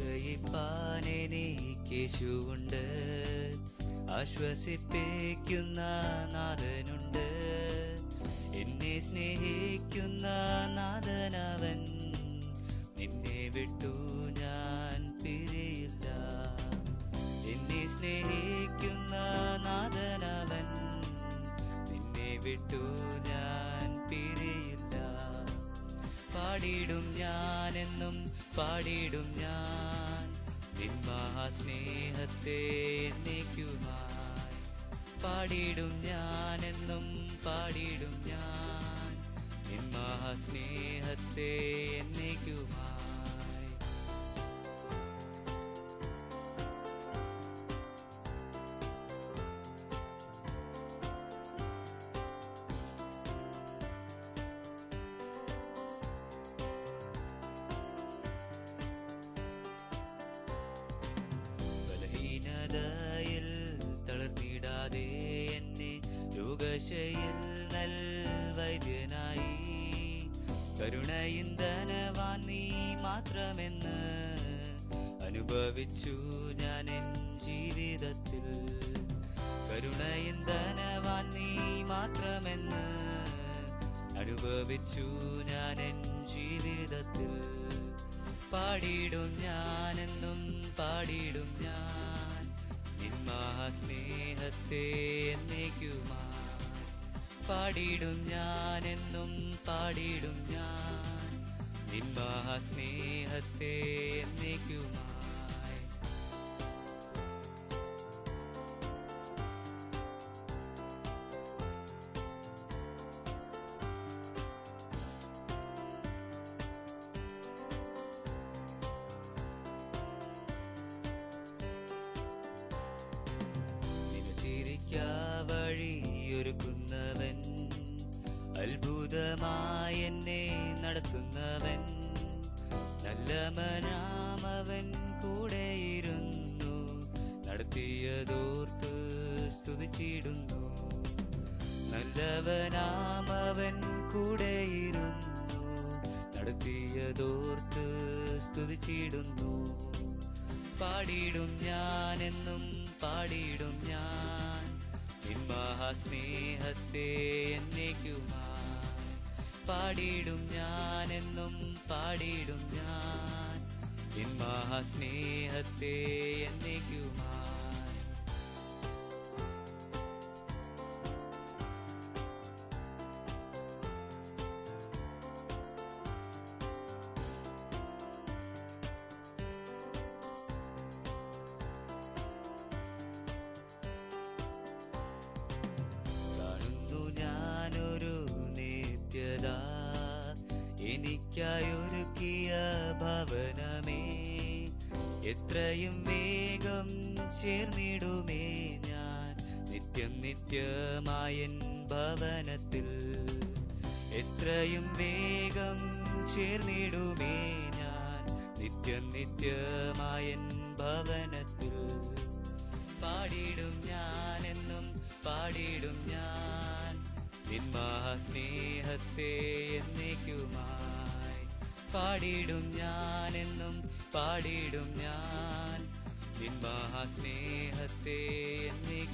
ആശ്രയിപ്പാൻ എനിക്കേശുവുണ്ട്, ആശ്വസിപ്പിക്കുന്ന നാഥനുണ്ട്. എന്നെ സ്നേഹിക്കുന്ന നാഥനവൻ, നിന്നെ വിട്ടു ഞാൻ പിരിയില്ല. എന്നെ സ്നേഹിക്കുന്ന നാഥനവൻ, നിന്നെ വിട്ടു ഞാൻ പിരിയില്ല. പാടിയിടും ഞാനെന്നും പാടിയിടും ഞാൻ നിൻ മഹാസ്നേഹത്തെ എന്നേക്കുമായി. പാടിയിടും ഞാനെന്നും പാടിയിടും ഞാൻ നിൻ മഹാസ്നേഹത്തെ എന്നേക്കുമായി. ബലഹീനതയിൽ തളർന്നിടാതെ എന്നെ രോഗശയിൽ നൽവൈദ്യനായി. കരുണയിൻ ധനവാൻ നീ മാത്രമെന്ന് അനുഭവിച്ചു ഞാൻ എൻ ജീവിതത്തിൽ. കരുണയിൻ ധനവാൻ നീ മാത്രമെന്ന് അനുഭവിച്ചു ഞാൻ എൻ ജീവിതത്തിൽ. പാടിയിടും ഞാനെന്നും പാടിയിടും ഞാൻ നിൻ മഹാസ്നേഹത്തെ എന്നേക്കുമായി. പാടിയിടും ഞാനെന്നും പാടിയിടും ഞാൻ നിൻ മഹാസ്നേഹത്തെ എന്നേക്കുമായി. വഴിയൊരുക്കുന്നവൻ, അത്ഭുതമായി എന്നെ നടത്തുന്നവൻ, നല്ലവനാമവൻ കൂടെയിരുന്നു. നടത്തിയതോർത്ത് സ്തുതിച്ചിടുന്നു. നല്ലവനാമവൻ കൂടെയിരുന്നു. നടത്തിയതോർത്ത് സ്തുതിച്ചിടുന്നു. പാടിയിടും ഞാനെന്നും പാടിയിടും ഞാൻ നിൻ മഹാസ്നേഹത്തെ എന്നേക്കുമായി. പാടിയിടും ഞാനെന്നും പാടിയിടും ഞാൻ നിൻ മഹാസ്നേഹത്തെ എന്നേക്കുമായി. ഞാനൊരു നിത്യത എനിക്കായൊരുക്കിയ ഭവനമേ, എത്രയും വേഗം ചേർന്നിടുമേ ഞാൻ നിത്യം നിത്യമായൻ ഭവനത്തിൽ. എത്രയും വേഗം ചേർന്നിടുമേ ഞാൻ നിത്യം നിത്യമായൻ ഭവനത്തിൽ. പാടിയിടും ഞാനെന്നും പാടിയിടും ഞാൻ നിൻ മഹാസ്നേഹത്തെ എന്നേക്കുമായി. പാടിയിടും ഞാനെന്നും പാടിയിടും ഞാൻ നിൻ മഹാസ്നേഹത്തെ എന്നേക്കുമായി.